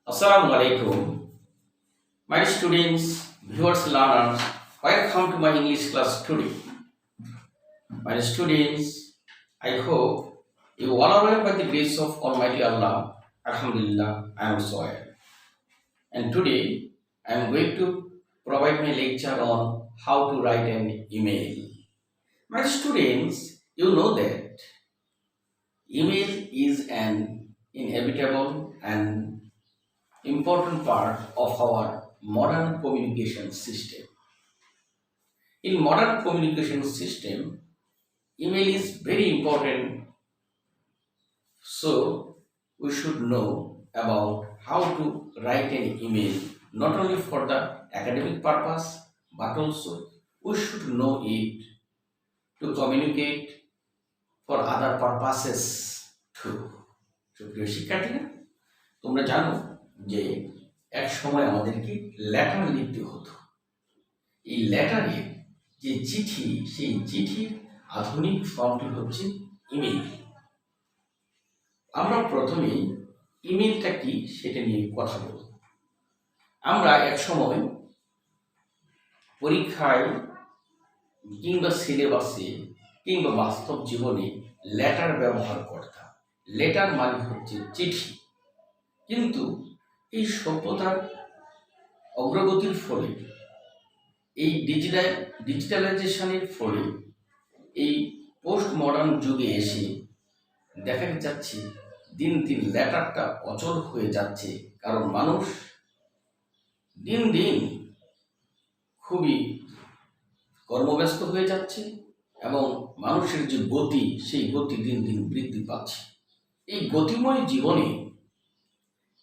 Assalamu alaikum. My students, viewers, learners, welcome to my English class today. My students, I hope you all are well by the grace of Almighty Allah. Alhamdulillah, I am so well. And today, I am going to provide my lecture on how to write an email. My students, you know that email is an inevitable and important part of our modern communication system. In modern communication system, email is very important, so we should know about how to write an email not only for the academic purpose but also we should know it to communicate for other purposes too. সুপ্রিয় শিক্ষার্থীরা, তোমরা জানো যে এক সময় আমাদেরকে letter লিখতে হতো। এই লেটারে যে চিঠি, সেই চিঠির আধুনিক ফর্মটি হচ্ছে ইমেল। আমরা প্রথমে ইমেলটা কি সেটা নিয়ে কথা বলব। আমরা এক সময় পরীক্ষায় কিংবা সিলেবাসে কিংবা বাস্তব জীবনে লেটার ব্যবহার করতাম। লেটার মানে হচ্ছে চিঠি। কিন্তু এই সভ্যতার অগ্রগতির ফলে, এই ডিজিটালাইজেশনের ফলে, এই পোস্ট মডার্ন যুগে এসে দেখা যাচ্ছে দিন দিন লেটারটা অচল হয়ে যাচ্ছে। কারণ মানুষ দিন দিন খুবই কর্মব্যস্ত হয়ে যাচ্ছে এবং মানুষের যে গতি, সেই গতি দিন দিন বৃদ্ধি পাচ্ছে। এই গতিময় জীবনে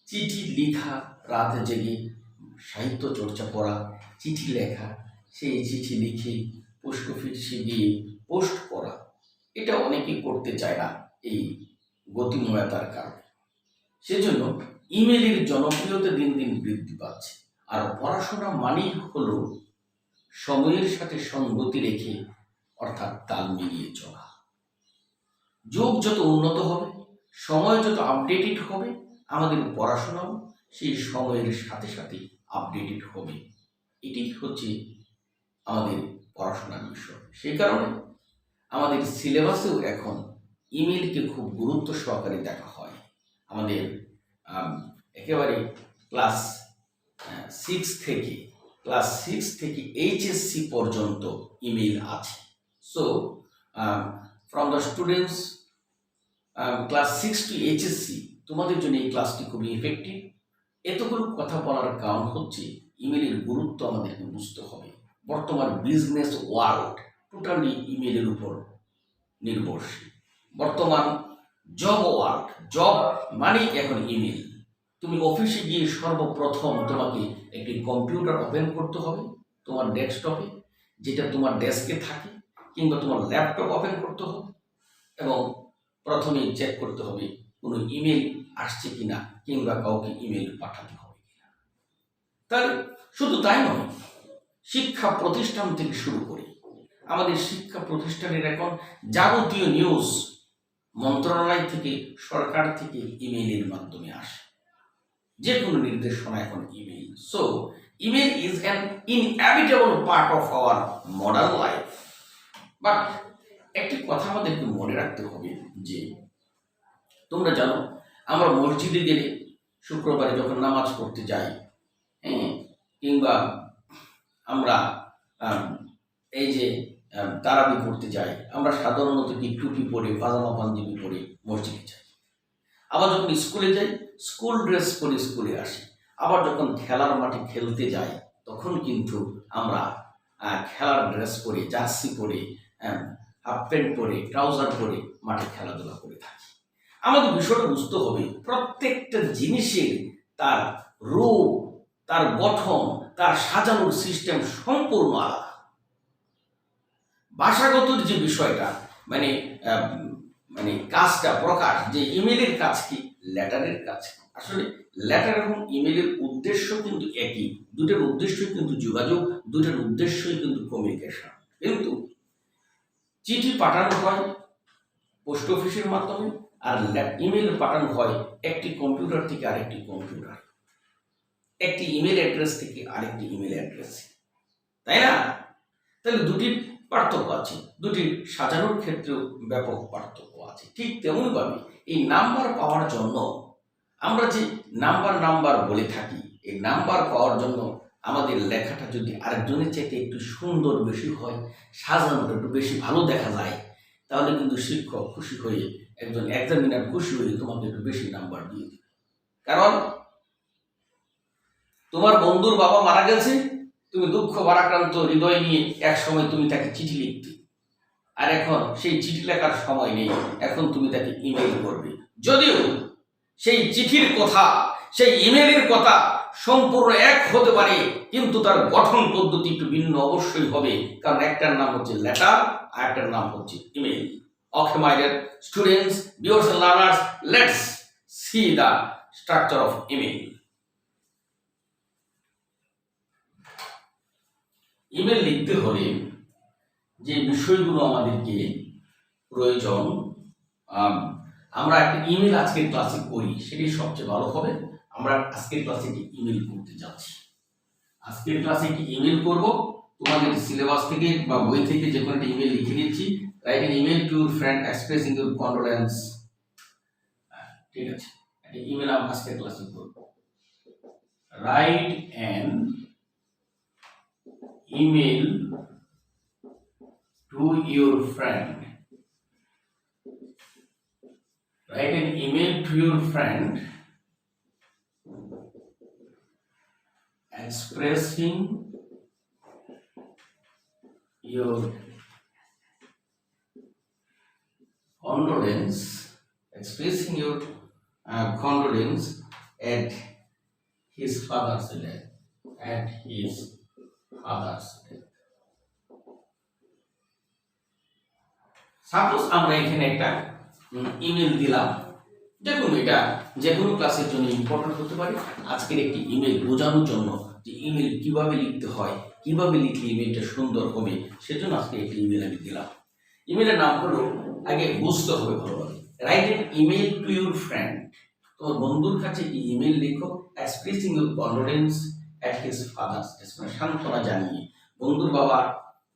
চিঠি লেখা, রাতে জেগে সাহিত্য চর্চা করা, চিঠি লেখা, সেই চিঠি লিখে পোস্ট অফিসে গিয়ে পোস্ট করা, এটা অনেকেই করতে চায় না এই গতিময়তার কারণে। সেজন্য ইমেলের জনপ্রিয়তা দিন দিন বৃদ্ধি পাচ্ছে। আর পড়াশোনা মানেই হলো সময়ের সাথে সঙ্গতি রেখে, অর্থাৎ তাল মিলিয়ে চলা। যুগ যত উন্নত হবে, সময় যত আপডেটেড হবে, আমাদের পড়াশোনাও সেই সময়ের সাথে সাথে আপডেটেড হবে। এটি হচ্ছে আমাদের পড়াশোনার বিষয়। সেই কারণে আমাদের সিলেবাসেও এখন ইমেলকে খুব গুরুত্ব সহকারে দেখা হয়। আমাদের একেবারে ক্লাস 6 থেকে এইচএসসি পর্যন্ত ইমেল আছে। So from the students class 6 to H S C, তোমাদের জন্য এই ক্লাসটি খুবই ইফেক্টিভ। এতগুলো কথা বলার কারণ হচ্ছে ইমেলের গুরুত্ব আমাদেরকে বুঝতে হবে। বর্তমান বিজনেস ওয়ার্ল্ড টোটালি ইমেলের উপর নির্ভরশীল। বর্তমান জব ওয়ার্ল্ড, জব মানেই এখন ইমেল। তুমি অফিসে গিয়ে সর্বপ্রথম তোমাকে একটি কম্পিউটার ওপেন করতে হবে তোমার ডেস্কটপে, যেটা তোমার ডেস্কে থাকে, কিংবা তোমার ল্যাপটপ ওপেন করতে হবে এবং প্রথমেই চেক করতে হবে কোনো ইমেল আসছে কিনা, কিংবা কাউকে ইমেল পাঠাতে হবে কিনা। তাহলে শুধু তাই নয়, শিক্ষা প্রতিষ্ঠান থেকে শুরু করে আমাদের শিক্ষা প্রতিষ্ঠানের এখন যাবতীয় নিউজ মন্ত্রণালয় থেকে, সরকার থেকে ইমেইলের মাধ্যমে আসে। যে কোনো নির্দেশনা এখন email. So email is an inevitable part of our modern life. But একটি কথা আমাদেরকে মনে রাখতে হবে যে, তোমরা জানো আমরা মসজিদে গেলে শুক্রবারে যখন নামাজ পড়তে যাই, কিংবা আমরা এই যে তারাবি পড়তে যাই, আমরা সাধারণত কি টুপি পরে, পাজামা পাঞ্জাবি পরে মসজিদে যাই। আবার যখন স্কুলে যাই, স্কুল ড্রেস পরে স্কুলে আসি। আবার যখন খেলার মাঠে খেলতে যাই, তখন কিন্তু আমরা খেলার ড্রেস পরে, জার্সি পরে, হাফ প্যান্ট পরে, ট্রাউজার পরে মাঠে খেলাধুলা করে থাকি। আমাদের বিষয়টা বুঝতে হবে, প্রত্যেকটা জিনিসের তার রূপ, তার গঠন, তার সাজানোর সিস্টেম সম্পূর্ণ আলাদা। ভাষাগত যে বিষয়টা, মানে কাজটা প্রকাশ, যে ইমেলের কাজ কি, লেটারের কাজ কি। আসলে লেটার এবং ইমেলের উদ্দেশ্য কিন্তু একই, দুটোর উদ্দেশ্যই কিন্তু যোগাযোগ, দুটোর উদ্দেশ্যই কিন্তু কমিউনিকেশন। কিন্তু চিঠি পাঠানো হয় পোস্ট অফিসের মাধ্যমে, আর ইমেল পাঠানো হয় একটি কম্পিউটার থেকে আরেকটি কম্পিউটার। একটি ইমেল অ্যাড্রেস থেকে আরেকটি ইমেল অ্যাড্রেসে, তাই না? তাহলে দুটির পার্থক্য আছে, দুটির সাজানোর ক্ষেত্রেও ব্যাপক পার্থক্য আছে। ঠিক তেমনইভাবে এই নাম্বার পাওয়ার জন্য আমরা যে নাম্বার বলে থাকি, এই নাম্বার পাওয়ার জন্য আমাদের লেখাটা যদি আরেকজনের চাইতে একটু সুন্দর বেশি হয়, সাজানোটা একটু বেশি ভালো দেখা যায়, তাহলে কিন্তু শিক্ষক খুশি হয়ে, একজন এক্সামিনার খুশি হয়ে তোমাকে একটু বেশি নাম্বার দিয়ে দেবে। কারণ তোমার বন্ধুর বাবা মারা গেছে, তুমি দুঃখ ভারাক্রান্ত হৃদয় নিয়ে এক সময় তুমি তাকে চিঠি লিখতে, আর এখন সেই চিঠি লেখার সময় নেই, এখন তুমি তাকে ইমেল করবে। যদিও সেই চিঠির কথা, সেই ইমেলের কথা সম্পূর্ণ এক হতে পারে, কিন্তু তার গঠন পদ্ধতি একটু ভিন্ন অবশ্যই হবে, কারণ একটার নাম হচ্ছে লেটার আর একটার নাম হচ্ছে email. Okay, my dear students, viewers and learners, let's see the structure of email. Email লিখতে হলে যে বিষয়গুলো আমাদেরকে প্রয়োজন, আমরা একটা ইমেল আজকের ক্লাসে করি, সেটি সবচেয়ে ভালো হবে। আমরা আজকের ক্লাসে একটি ইমেল করতে যাচ্ছি। আজকের ক্লাসে একটি ইমেল করব, তোমাদের সিলেবাস থেকে বা বই থেকে যে কোনো একটা ইমেল লিখে দিচ্ছি। Write an email to your friend expressing your condolence. ঠিক আছে, একটা ইমেল আমরা আজকের ক্লাসে করব। Write an email to your friend. Write an email to your friend expressing your condolence, condolence at his father's death. Suppose আমরা এখানে একটা ইমেল দিলাম, দেখুন এটা যে কোনো ক্লাসের জন্য ইম্পর্টেন্ট হতে পারে। আজকের একটি ইমেল বোঝানোর জন্য যে ইমেল কিভাবে লিখতে হয়, কিভাবে লিখলে ইমেলটা সুন্দর হবে, সেজন্য আজকে একটি ইমেল আমি দিলাম। ইমেলের নাম হলো, আগে বুঝতে হবে ভালোভাবে, write an email to your friend. তোমার বন্ধুর কাছে একটি ইমেল লিখো, expressing your condolence at his father's death, মানে সান্ত্বনা জানিয়ে, বন্ধুর বাবার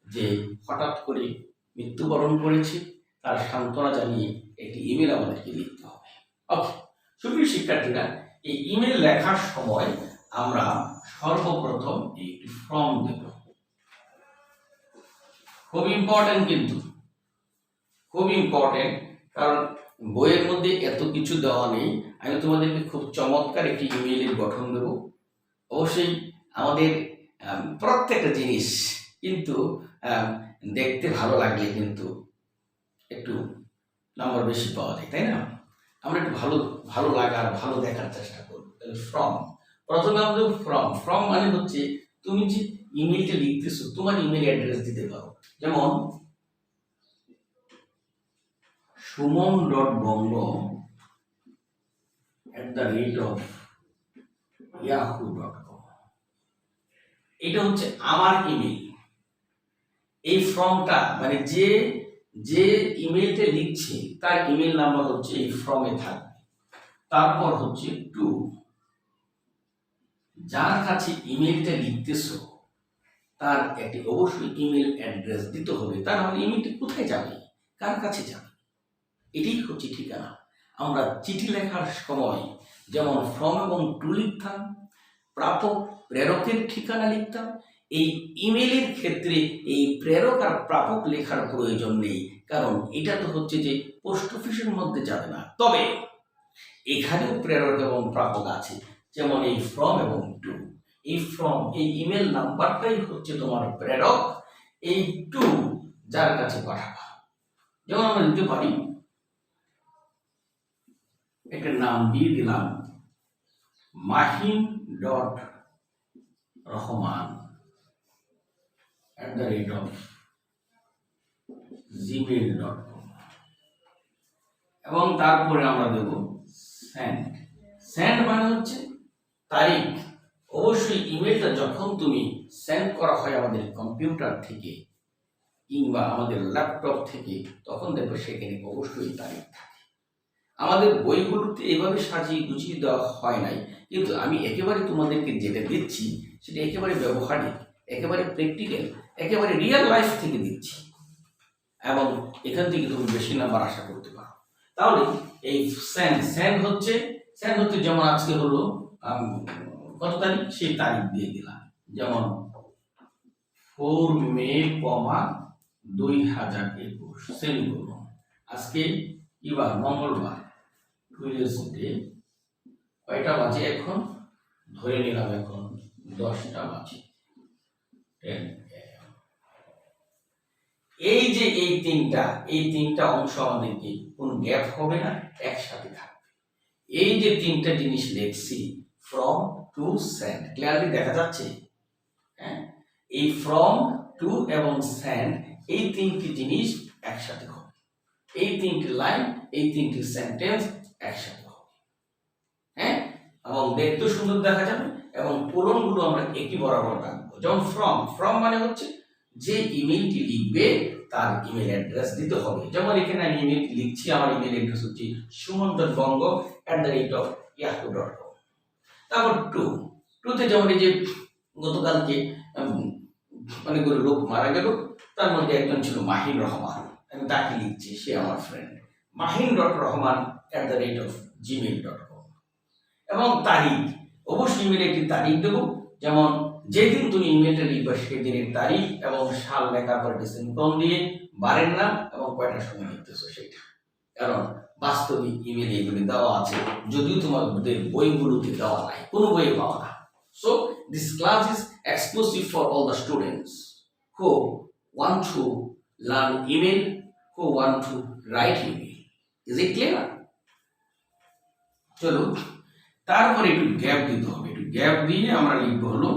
যে হঠাৎ করে মৃত্যুবরণ করেছে তার সান্ত্বনা জানিয়ে একটি ইমেল আমাদেরকে লিখতে হবে। ওকে, সুপ্রিয় শিক্ষার্থীরা, এই ইমেল লেখার সময় আমরা সর্বপ্রথম একটি ফর্ম দেব। খুব ইম্পর্টেন্ট, কিন্তু খুব ইম্পর্টেন্ট, কারণ বইয়ের মধ্যে এত কিছু দেওয়া নেই। আমি তোমাদেরকে খুব চমৎকার একটি ইমেইলের গঠন দেব। অবশ্যই আমাদের প্রত্যেকটা জিনিস কিন্তু দেখতে ভালো লাগলে কিন্তু একটু নাম্বার বেশি পাওয়া যায়, তাই না? আমরা একটু ভালো ভালো লাগার, ভালো দেখার চেষ্টা করব। তাহলে ফ্রম, প্রথমে আমরা ফ্রম মানে হচ্ছে তুমি যে ইমেলটা লিখতেছো, তোমার ইমেল অ্যাড্রেস দিতে পারো। যেমন suman.bongo@yahoo.com, এটা হচ্ছে আমার ইমেল। এই ফর্মটা মানে যে ইমেলটা লিখছে তার ইমেল নাম্বার হচ্ছে এই ফর্মে থাকবে। তারপর হচ্ছে টু, যার কাছে ইমেলটা লিখতেছো তার একটি অবশ্যই ইমেল অ্যাড্রেস দিতে হবে, তা নাহলে ইমেলটি কোথায় যাবে, কার কাছে যাবে, এটাই হচ্ছে ঠিকানা। আমরা চিঠি লেখার সময় যেমন ফর্ম এবং টু লিখতাম, প্রাপক প্রেরকের ঠিকানা লিখতাম, এই ইমেলের ক্ষেত্রে এই প্রেরক আর প্রাপক লেখার প্রয়োজন নেই, কারণ এটা তো হচ্ছে যে পোস্ট অফিসের মধ্যে যাবে না। তবে এখানেও প্রেরক এবং প্রাপক আছে, যেমন এই ফ্রম এবং টু। এই ফ্রম, এই ইমেল নাম্বারটাই হচ্ছে তোমার প্রেরক, এই টু যার কাছে পাঠাবা। যেমন আমরা দিতে পারি, একটা নাম দিয়ে দিলাম mahin.rahman@gmail.com, এবং তারপরে আমরা দেব সেন্ড মানে হচ্ছে তারিখ। অবশ্যই ইমেলটা যখন তুমি সেন্ড করা হয় আমাদের কম্পিউটার থেকে কিংবা আমাদের ল্যাপটপ থেকে, তখন দেখবে সেখানে অবশ্যই তারিখ থাকে। আমাদের বইগুলোতে এভাবে সাজিয়ে গুছিয়ে দেওয়া হয় নাই, কিন্তু আমি একেবারে তোমাদেরকে যেটা দিচ্ছি সেটা একেবারে ব্যবহারিক, একেবারে প্র্যাকটিক্যাল, একেবারে রিয়েল লাইফ থেকে দিচ্ছি, এবং এখান থেকে তুমি বেশি নাম্বার আশা করতে পারো। তাহলে এই স্যান্ড হচ্ছে যেমন আজকে হলো কত তারিখ, সেই তারিখ দিয়ে দিলাম, যেমন 4 মে, 2021 সেমিকোলন। আজকে কি বার? মঙ্গলবার, টুইসডে। কয়টা বাজে এখন? ধরে নিলাম এখন 10টা বাজে। এই যে এই তিনটা অংশ আমাদেরকে কোন গ্যাপ হবে না, একসাথে থাকবে। এই যে তিনটা জিনিস লিখছি, ফ্রম টু স্যান্ড, ক্লিয়ারলি দেখা যাচ্ছে? হ্যাঁ, এই ফ্রম টু এবং স্যান্ড, এই তিনটি জিনিস একসাথে হবে। এই তিনটি লাইন, এই তিনটি সেন্টেন্স একসাথে হবে। হ্যাঁ, এবং দেখতে সুন্দর দেখা যাবে, এবং কোলনগুলো আমরা একই বরাবর রাখবো। যেমন ফ্রম মানে হচ্ছে যে ইমেলটি লিখবে তার ইমেল অ্যাড্রেস দিতে হবে। যেমন এখানে আমি ইমেলটি লিখছি, আমার ইমেল অ্যাড্রেস হচ্ছে suman.bongo@yahoo.com। তারপর টুতে যেমন এই যে গতকালকে অনেকগুলো লোক মারা গেল, তার মধ্যে একজন ছিল মাহিন রহমান, আমি তাকে লিখছি, সে আমার ফ্রেন্ড, mahin.rahman@gmail.com। এবং তারিখ, অবশ্যই ইমেলে একটি তারিখ দেবো, যেমন যেদিন তুমি ইমেলটা লিখবে সেদিনের তারিখ এবং সাল লেখার পর সেমিকোলন দিয়ে বারের নাম এবং কয়টার সময় লিখতেছো সেটা, কারণ বাস্তবিক ইমেলে এগুলি দেওয়া আছে, যদিও তোমাদের বইগুলোতে দেওয়া নাই, কোনো বইয়ে পাওয়া না। So this class is exclusive for all the students who want to learn email, who want to write email. Is it clear? চলো, তারপরে একটু গ্যাপ দিতে হবে। একটু গ্যাপ দিয়ে আমরা লিখবো হলো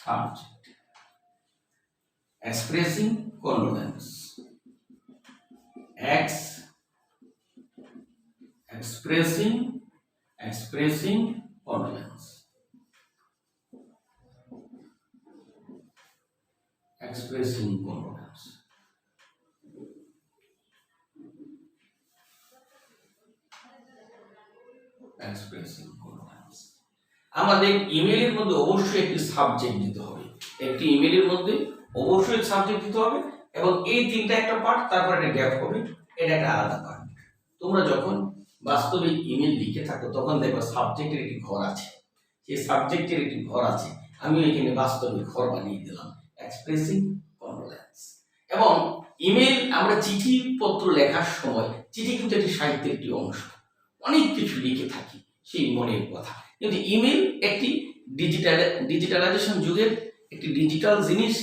subject, expressing condolence, expressing condolence, expressing condolence। আমাদের ইমেলের মধ্যে অবশ্যই একটি সাবজেক্ট দিতে হবে, একটি ইমেলের মধ্যে অবশ্যই সাবজেক্ট দিতে হবে, এবং এই তিনটা একটা পার্ট, তারপর একটা গ্যাপ হবে, এটা একটা আলাদা পার্ট। তোমরা যখন বাস্তবিক ইমেল লিখে থাকো তখন দেখো সাবজেক্টের একটি ঘর আছে, সেই সাবজেক্টের একটি ঘর আছে, আমি এখানে বাস্তবিক ঘর বানিয়ে দিলাম, এক্সপ্রেসিং কন্ডোলেন্স। এবং ইমেল, আমরা চিঠি পত্র লেখার সময়, চিঠি কিন্তু একটি সাহিত্যের একটি অংশ, অনেক কিছু লিখে থাকি সেই মনের কথা, কিন্তু ইমেল একটি ডিজিটালাইজেশন যুগের একটি ডিজিটাল জিনিস,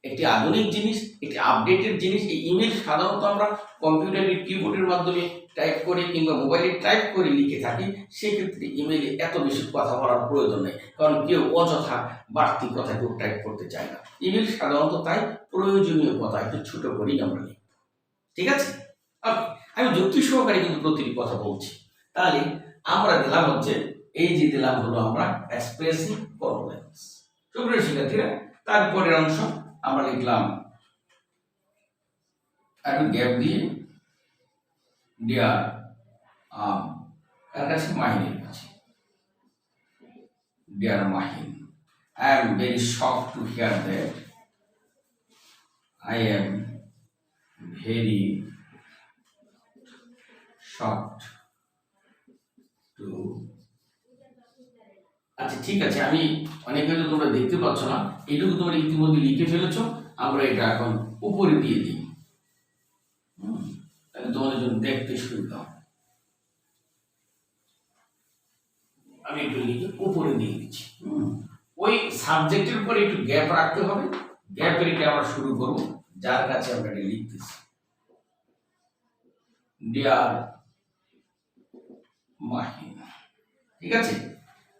একটি আধুনিক জিনিস, একটি আপডেটেড জিনিস। এই ইমেল সাধারণত আমরা কম্পিউটারের কিবোর্ডের মাধ্যমে টাইপ করে কিংবা মোবাইলে টাইপ করে লিখে থাকি, সেক্ষেত্রে ইমেলে এত বেশি কথা বলার প্রয়োজন নেই, কারণ কেউ অযথা বাড়তি কথা কেউ টাইপ করতে চায় না। ইমেল সাধারণত তাই প্রয়োজনীয় কথা একটু ছোট করেই আমরা লিখি, ঠিক আছে? আমি যুক্তি সহকারে কিন্তু প্রতিটি কথা বলছি। তাহলে আমরা দিলাম হচ্ছে, এই যে দিলাম হলো আমরা এক্সপ্রেসিং কন্ডোলেন্স। সুপ্রিয় শিক্ষার্থীরা, তারপরের অংশ আমরা লিখলাম একটু গ্যাপ দিয়ে, ডিয়ার কার কাছে? মাহিনের কাছে। Dear Mahin, I am very shocked to hear that. I am very shocked to। আচ্ছা ঠিক আছে, আমি অনেক হয়তো তোমরা দেখতে পাচ্ছ না, এইটুকু তোমরা ইতিমধ্যে লিখে ফেলেছো, আমরা এটা এখন উপরে দিয়ে দিই, তাহলে তোমাদের জন্য দেখতে সুবিধা। আমি একটু লিখে উপরে দিয়ে দিচ্ছি। ওই সাবজেক্টের উপরে একটু গ্যাপ রাখতে হবে, গ্যাপ রেখে আমরা শুরু করব, যার কাছে আমরা এটা লিখতেছি, ডিয়ার মাহিন, ঠিক আছে?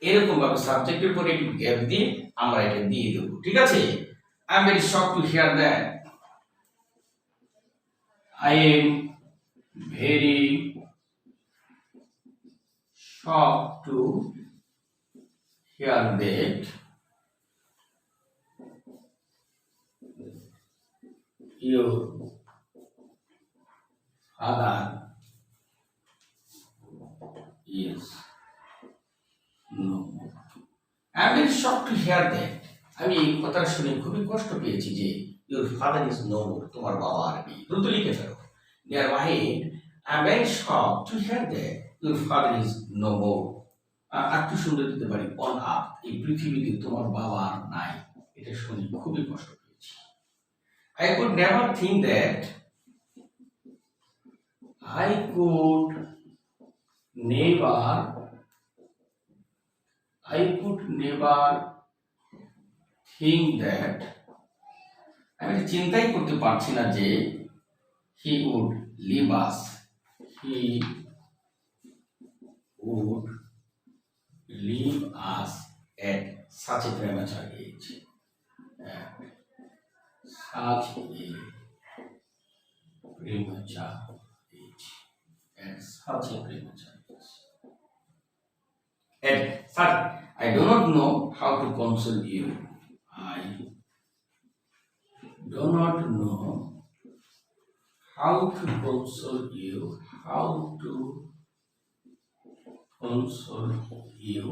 এরকম ভাবে সাবজেক্টের পরে একটু গ্যাপ দিয়ে আমরা এটা দিয়ে দেব, ঠিক আছে? I am very shocked to hear that, I am very shocked to hear that your father is I am very shock to hear that, আমি এই কথাটা শুনে খুবই কষ্ট পেয়েছি যে your father is no more, তোমার বাবা আর নেই। দ্রুত লিখে ফেলো। Dear Mahin, I am very shock to hear that your father is no more. আর কি সুন্দর দিতে পারি, অন আর্থ, এই পৃথিবীতে তোমার বাবা আর নাই। এটা শুনে খুবই কষ্ট পেয়েছি। I could never think that I could never think that আমি চিন্তাই করতে পারছি না যে he would leave us at such a premature age. Such a premature age. At such a premature age. And third, I do not know how to console you. I do not know how to console you. How to console you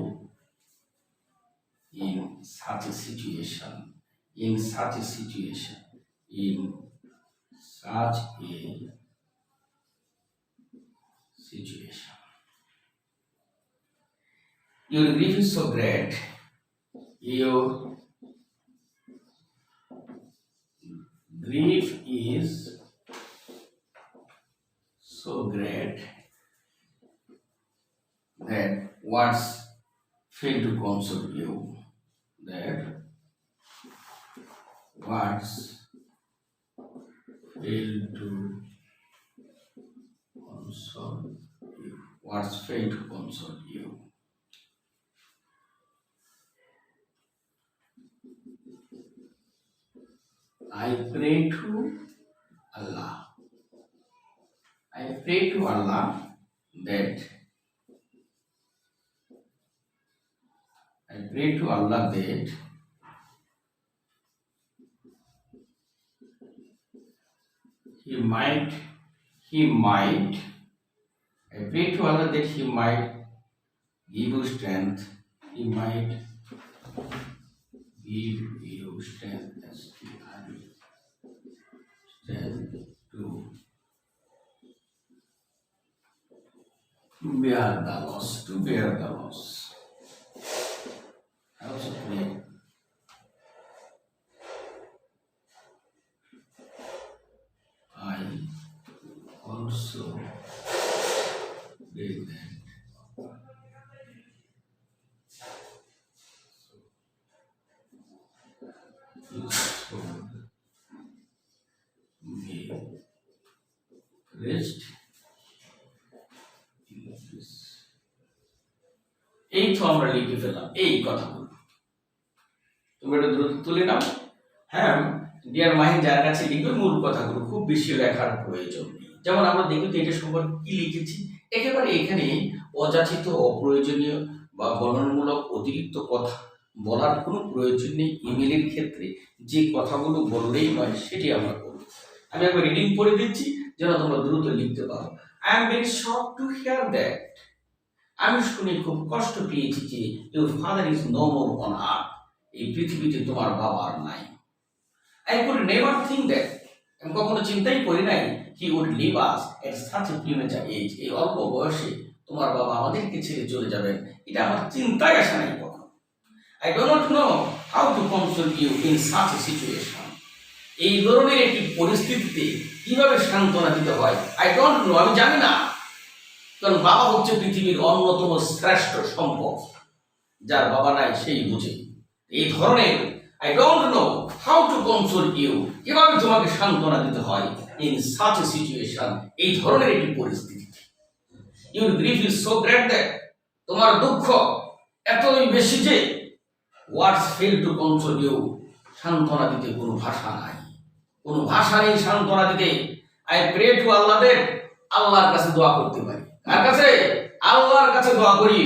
in such a situation. In such a situation. In such a situation. Your grief is so great. Your grief is so great that words fail to console you. That words fail to console you. Words fail to console you. I pray to Allah. I pray to Allah that He might I pray to Allah that He might give you strength. He might give you strength to bear the loss. I also pray that you should be rest in peace. এই তো আমরা লিখে ফেললাম এই কথাগুলো। তুমি এটা দ্রুত তুলে নাও। হ্যাঁ ডিয়ার মাহিন, যার কাছে লিখবে মূল কথাগুলো, খুব বেশি লেখার প্রয়োজন নেই। যেমন আমরা দেখি তো এটা সম্পর্কে কি লিখেছি, একেবারে এখানে অযাচিত, অপ্রয়োজনীয় বা বর্ণনামূলক অতিরিক্ত কথা বলার কোনো প্রয়োজন নেই। ইমেলের ক্ষেত্রে যে কথাগুলো বললেই নয় সেটি আমরা করব। আমি একবার রিডিং করে দিচ্ছি যেন তোমরা দ্রুত লিখতে পারো। I am very shock to hear that, আমি শুনে খুব কষ্ট পেয়েছি যে your father is no more on earth, এই পৃথিবীতে তোমার বাবা আর নাই। I could never think that, আমি কখনো চিন্তাই করি নাই he would leave us at such a premature age, এই অল্প বয়সে তোমার বাবা আমাদেরকে ছেড়ে চলে যাবেন, এটা আমার চিন্তায় আসে নাই কখনো। I do not know how to console you in such a situation, এই ধরনের একটি পরিস্থিতিতে কিভাবে সান্ত্বনা দিতে হয়। I don't know, আমি জানি না, কারণ বাবা হচ্ছে পৃথিবীর অন্যতম শ্রেষ্ঠ সম্পদ, যার বাবা নাই সেই বুঝে। এই ধরনের I don't know how to console you, কিভাবে তোমাকে সান্ত্বনা দিতে হয় in such a situation, এই ধরনের একটি পরিস্থিতিতে। Your grief is so great that, তোমার দুঃখ এতই বেশি যে words fail to console you, সান্ত্বনা দিতে কোনো ভাষা নাই, কোনো ভাষা নেই সান্ত্বনা দিতে। I pray to Allah that, আল্লাহর কাছে দোয়া করতে পারি। কার কাছে? আল্লাহর কাছে দোয়া করি।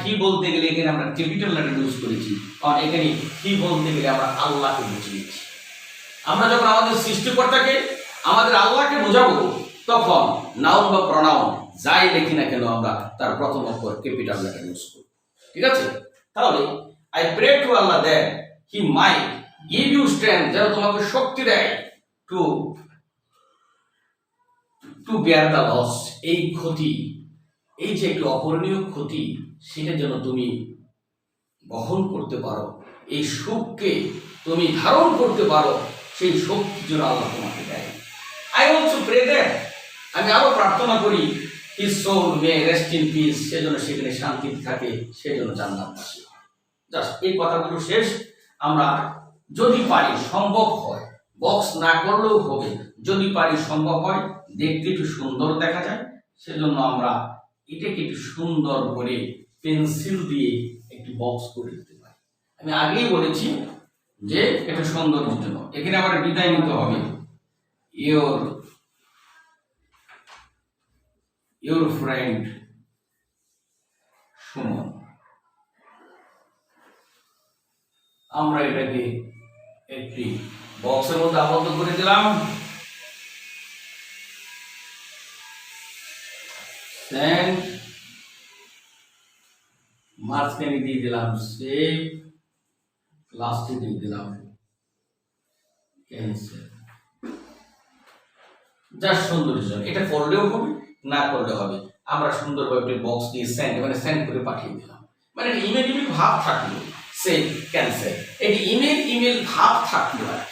হি বলতে গেলে এখানে আমরা ক্যাপিটাল লেটার ইউজ করেছি, কারণ এখানে হি বলতে গেলে আমরা আল্লাহকে বুঝিয়ে নিচ্ছি। আমরা যখন আমাদের সৃষ্টিকর্তাকে, আমাদের আল্লাহকে বোঝাবো, তখন নাউন বা প্রনাউন যাই লিখি না কেন আমরা তার প্রথম অক্ষর ক্যাপিটাল লেটার ইউজ করি। ঠিক আছে? তাহলে I pray to Allah that he might give you strength, যেন তোমাকে শক্তি দেয় to to bear the loss, এই ক্ষতি, এই যে একটি অপূরণীয় ক্ষতি, সেটা যেন তুমি বহন করতে পারো, এই সুখকে তুমি ধারণ করতে পারো, সেই শক্তি যেন আল্লাহ তোমাকে দেয়। আই অলসো প্রে দ্যাট, আমি আরো প্রার্থনা করি his soul may rest in peace, সেজন্য সেখানে শান্তি থাকে, সেজন্য জান্নাতবাসী হয়। জাস্ট এই কথাগুলো শেষ। আমরা যদি পারি, সম্ভব হয়, বক্স না করলেও হবে, যদি পারি সম্ভব হয়, দেখতে একটু সুন্দর দেখা যায়, সেজন্য আমরা এটাকে একটু সুন্দর করে পেন্সিল দিয়ে একটি বক্স করে দিতে পারি। আমি আগেই বলেছি যে এটা সৌন্দর্যের জন্য। এখানে আবার বিদায় নিতে হবে, your friend সুমন। আমরা এটাকে একটি বক্সের মধ্যে আবদ্ধ করে দিলাম, সেন্ড, মাঝখানে দিয়ে দিলাম সেভ, লাস্টে দিয়ে দিলাম ক্যান্সেল। জাস্ট সৌন্দর্য, এটা করলেও হবে, না করলে হবে। আমরা সুন্দরভাবে বক্স দিয়ে সেন্ড, মানে সেন্ড করে পাঠিয়ে দিলাম, মানে ইমেল ভাব থাকলো, সেভ, ক্যান্সেল, এটি ইমেল ভাব থাকলো। আর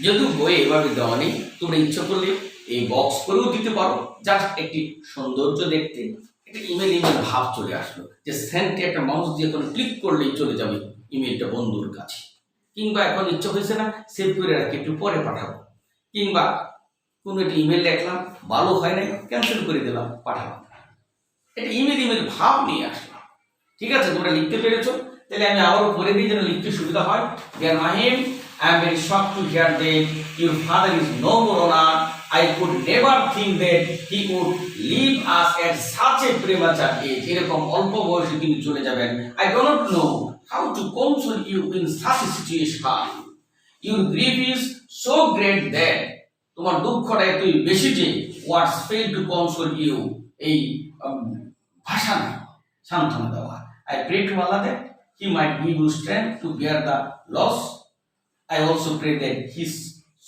যেহেতু বইয়ে এভাবে দেওয়া নেই, তোমরা ইচ্ছা করলে এই বক্স করেও দিতে পারো, জাস্ট একটি সৌন্দর্য দেখতে, একটা ইমেল ভাব চলে আসলো, যে সেন্ডে একটা মাউস দিয়ে কোনো ক্লিক করলেই চলে যাবে ইমেলটা বন্ধুর কাছে। কিংবা এখন ইচ্ছা হয়েছে না, সেভ করে রাখি, একটু পরে পাঠাবো, কিংবা কোনো একটা ইমেল লিখলাম, ভালো হয় নাই, ক্যান্সেল করে দিলাম, পাঠালাম, এটা ইমেল ভাব নিয়ে আসলাম। ঠিক আছে, তোমরা লিখতে পেরেছো? তাহলে আমি আবারও পরে দিই যেন লিখতে সুবিধা হয়। Dear Mahim, I am very shocked to hear that your father is no more on earth. I could never think that he would leave us at such a premature age. এরকম অল্প বয়সে তিনি চলে যাবেন। I do not know how to console you in such a situation. Your grief is so great that তোমার দুঃখটা এতই বেশি যে words fail to console you, এই ভাষা না সান্ত্বনা দেওয়া। I pray to Allah that He might give you strength to bear the loss. I also pray that His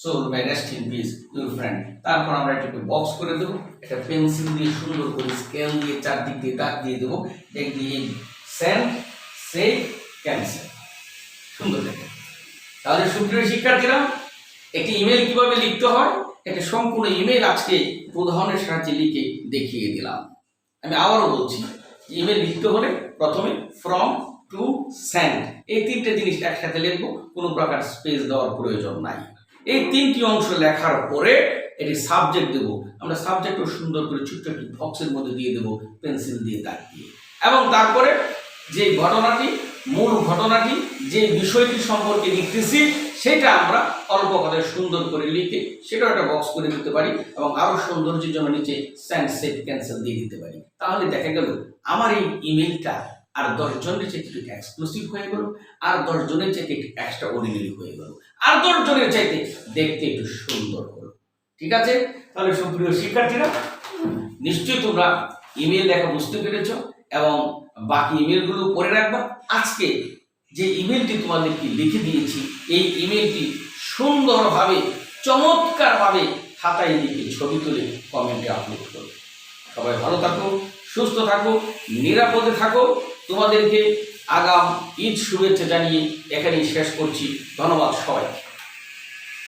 soul may rest in peace, your friend. তারপর আমরা এটাকে box করে দেবো, এটা পেন্সিল দিয়ে সুন্দর করে স্কেল দিয়ে চারদিক দিয়ে দাগ দিয়ে দেবো, দেখ দিয়ে সেন্ড, সেভ, ক্যান্সেল, সুন্দর দেখে। তাহলে সুপ্রিয় শিক্ষার্থীরা, একটি ইমেল কিভাবে লিখতে হয়, একটা সম্পূর্ণ ইমেল আজকে উদাহরণের সাহায্যে লিখে দেখিয়ে দিলাম। আমি আবারও বলছি, ইমেল লিখতে হলে প্রথমে ফ্রম টু সেন্ড, এই তিনটে জিনিস একসাথে লিখবো, কোনো প্রকার স্পেস দেওয়ার প্রয়োজন নাই। এই তিনটি অংশ লেখার পরে এটি সাবজেক্ট দেবো, আমরা সাবজেক্টও সুন্দর করে ছোট্ট একটি বক্সের মধ্যে দিয়ে দেবো পেন্সিল দিয়ে দাগ দিয়ে, এবং তারপরে যে ঘটনাটি, মূল ঘটনাটি, যে বিষয়টি সম্পর্কে লিখতেছি, সেটা আমরা অল্প কথায় সুন্দর করে লিখে সেটাও একটা বক্স করে দিতে পারি, এবং আরো সৌন্দর্যের জন্য নিচে সেন্ড, সেভ, ক্যান্সেল দিয়ে দিতে পারি। তাহলে দেখা গেল আমার এই ইমেলটা আর 10 জনের চাইতে একটু এক্সক্লুসিভ হয়ে গেল, আর 10 জনের চাইতে একটু এক্সট্রা অর্ডিনারি হয়ে গেল, আর 10 জনের চাইতে দেখতে একটু সুন্দর হলো। ঠিক আছে, তাহলে সুপ্রিয় শিক্ষার্থীরা, নিশ্চয়ই তোমরা ইমেল লেখা বুঝতে পেরেছ, এবং বাকি ইমেলগুলো পড়ে রাখবা। আজকে যে ইমেলটি তোমাদেরকে লিখে দিয়েছি, এই ইমেলটি সুন্দরভাবে, চমৎকারভাবে খাতায় লিখে ছবি তুলে কমেন্টে আপলোড করো। সবাই ভালো থাকো, সুস্থ থাকো, নিরাপদে থাকো। তোমাদেরকে আগাম ঈদ শুভেচ্ছা জানিয়ে এখানেই শেষ করছি। ধন্যবাদ সবাইকে।